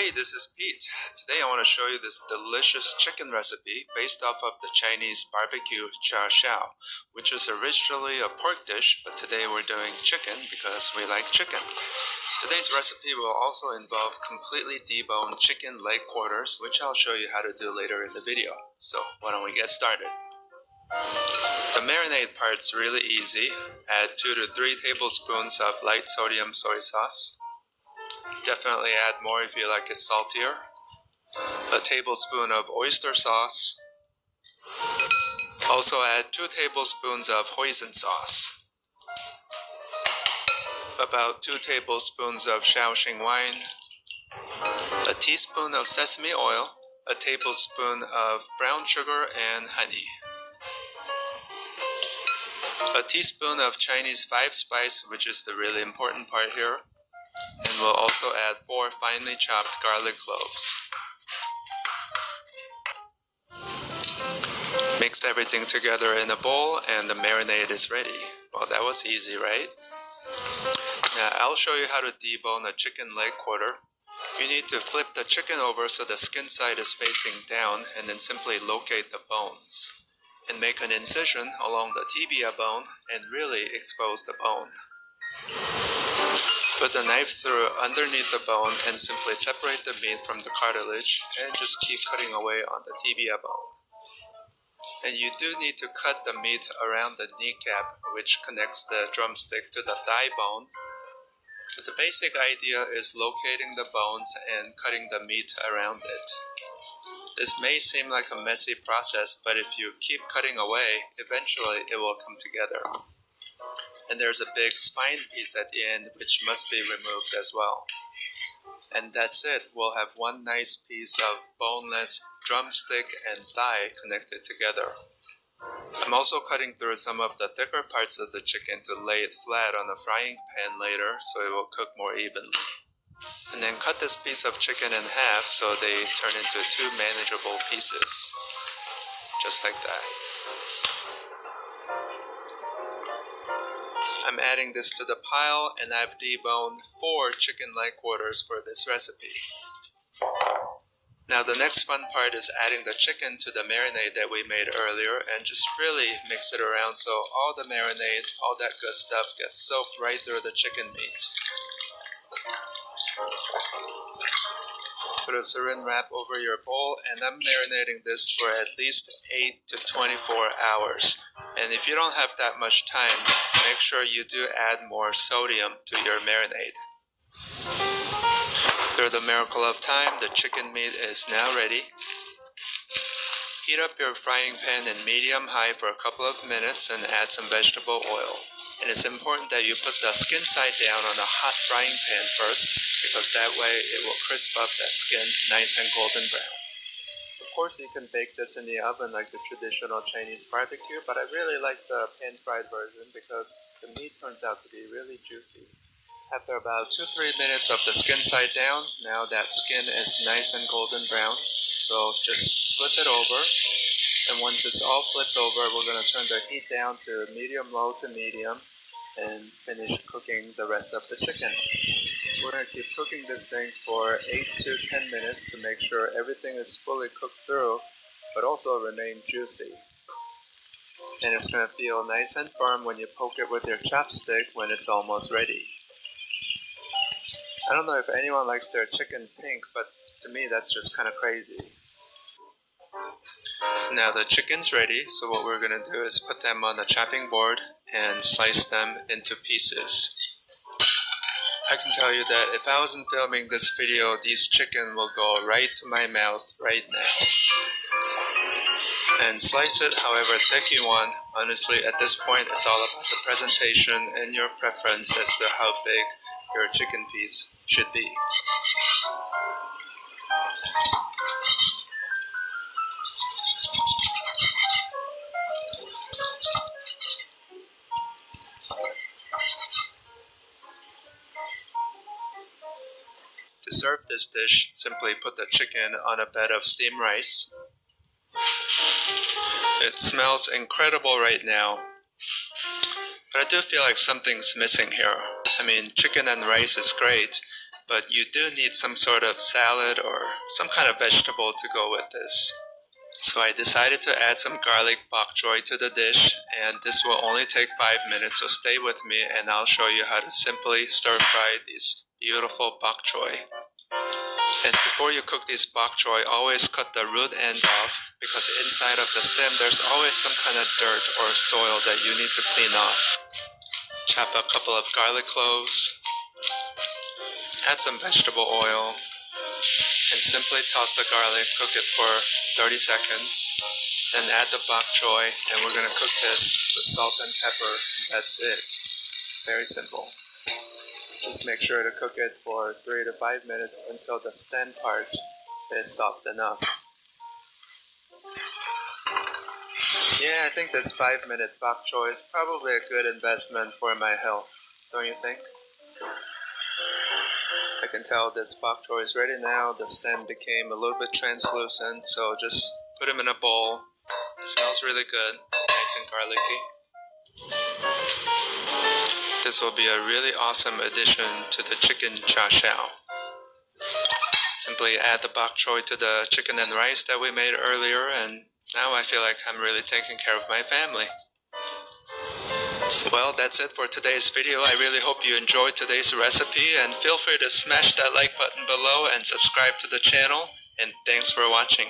Hey, this is Pete. Today I want to show you this delicious chicken recipe based off of the Chinese barbecue char siu, which is originally a pork dish, but today we're doing chicken because we like chicken. Today's recipe will also involve completely deboned chicken leg quarters, which I'll show you how to do later in the video. So why don't we get started? The marinade part's really easy. Add 2 to 3 tablespoons of light sodium soy sauce. Definitely add more if you like it saltier. A tablespoon of oyster sauce. Also add 2 tablespoons of hoisin sauce. About 2 tablespoons of Shaoxing wine. A teaspoon of sesame oil. A tablespoon of brown sugar and honey. A teaspoon of Chinese 5-spice, which is the really important part here. And we'll also add 4 finely chopped garlic cloves. Mix everything together in a bowl and the marinade is ready. Well, that was easy, right? Now I'll show you how to debone a chicken leg quarter. You need to flip the chicken over so the skin side is facing down and then simply locate the bones. And make an incision along the tibia bone and really expose the bone. Put the knife through underneath the bone and simply separate the meat from the cartilage and just keep cutting away on the tibia bone. And you do need to cut the meat around the kneecap, which connects the drumstick to the thigh bone. But the basic idea is locating the bones and cutting the meat around it. This may seem like a messy process, but if you keep cutting away, eventually it will come together. And there's a big spine piece at the end which must be removed as well. And that's it. We'll have one nice piece of boneless drumstick and thigh connected together. I'm also cutting through some of the thicker parts of the chicken to lay it flat on a frying pan later so it will cook more evenly. And then cut this piece of chicken in half so they turn into 2 manageable pieces. Just like that. I'm adding this to the pile and I've deboned 4 chicken leg quarters for this recipe. Now the next fun part is adding the chicken to the marinade that we made earlier and just really mix it around so all the marinade, all that good stuff gets soaked right through the chicken meat. Put a saran wrap over your bowl and I'm marinating this for at least 8 to 24 hours. And if you don't have that much time, make sure you do add more sodium to your marinade. Through the miracle of time, the chicken meat is now ready. Heat up your frying pan in medium-high for a couple of minutes and add some vegetable oil. And it's important that you put the skin side down on a hot frying pan first, because that way it will crisp up that skin nice and golden brown. Of course, you can bake this in the oven like the traditional Chinese barbecue, but I really like the pan-fried version because the meat turns out to be really juicy. After about 2-3 minutes of the skin side down, now that skin is nice and golden brown, so just flip it over. And once it's all flipped over, we're going to turn the heat down to medium-low to medium and finish cooking the rest of the chicken. We're going to keep cooking this thing for 8 to 10 minutes to make sure everything is fully cooked through, but also remain juicy. And it's going to feel nice and firm when you poke it with your chopstick when it's almost ready. I don't know if anyone likes their chicken pink, but to me that's just kind of crazy. Now the chicken's ready, so what we're going to do is put them on the chopping board and slice them into pieces. I can tell you that if I wasn't filming this video, these chicken will go right to my mouth right now. And slice it however thick you want. Honestly, at this point, it's all about the presentation and your preference as to how big your chicken piece should be. To serve this dish, simply put the chicken on a bed of steamed rice. It smells incredible right now, but I do feel like something's missing here. I mean, chicken and rice is great, but you do need some sort of salad or some kind of vegetable to go with this. So I decided to add some garlic bok choy to the dish, and this will only take 5 minutes, so stay with me and I'll show you how to simply stir fry these beautiful bok choy. And before you cook these bok choy, always cut the root end off, because inside of the stem there's always some kind of dirt or soil that you need to clean off. Chop a couple of garlic cloves, add some vegetable oil, and simply toss the garlic, cook it for 30 seconds. Then add the bok choy, and we're going to cook this with salt and pepper, and that's it. Very simple. Just make sure to cook it for 3 to 5 minutes until the stem part is soft enough. Yeah, I think this 5-minute bok choy is probably a good investment for my health, don't you think? I can tell this bok choy is ready now. The stem became a little bit translucent, so just put them in a bowl. It smells really good, nice and garlicky. This will be a really awesome addition to the chicken cha shao. Simply add the bok choy to the chicken and rice that we made earlier, and now I feel like I'm really taking care of my family. Well, that's it for today's video. I really hope you enjoyed today's recipe, and feel free to smash that like button below and subscribe to the channel, and thanks for watching.